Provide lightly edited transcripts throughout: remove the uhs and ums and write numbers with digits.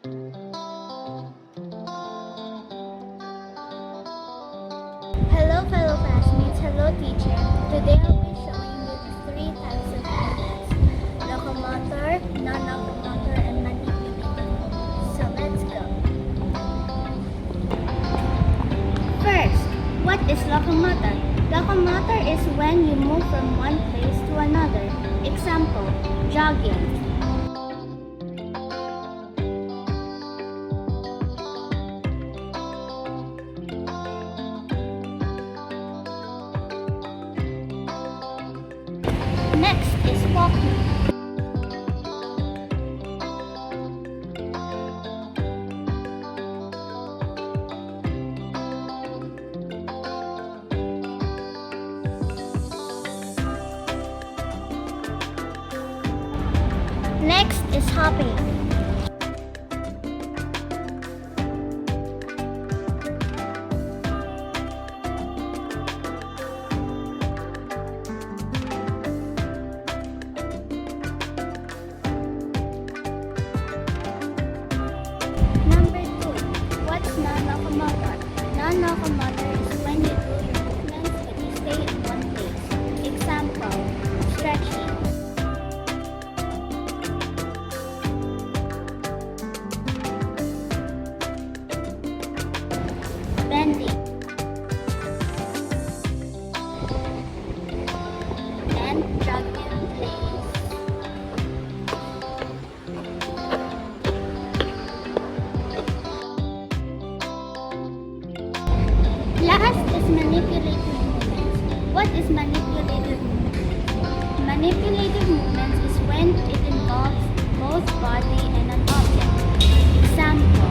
Hello fellow classmates, hello teacher. Today I'll be showing you the 3 types of movements: locomotor, non-locomotor, and manipulative. So let's go. First, what is locomotor? Locomotor is when you move from one place to another. Example, jogging. Next is walking. Next is hopping. Number 2. What's non-locomotor? Non-locomotor is when you do your movements but you stay in one place. Example, stretching. Bending. And jogging in place. Last is manipulative movements. What is manipulative movements? Manipulative movements is when it involves both body and an object. Example.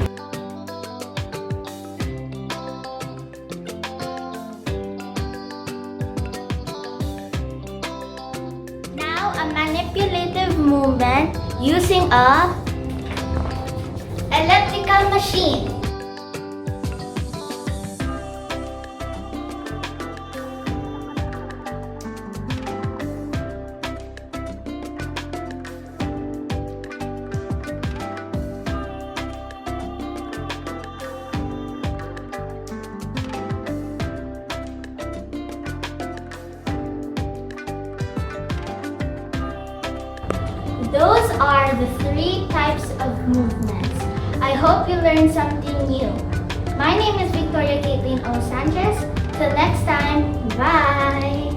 Now a manipulative movement using a elliptical machine. Those are the 3 types of movements. I hope you learned something new. My name is Victoria Caitlin O. Sanchez. Till next time, bye!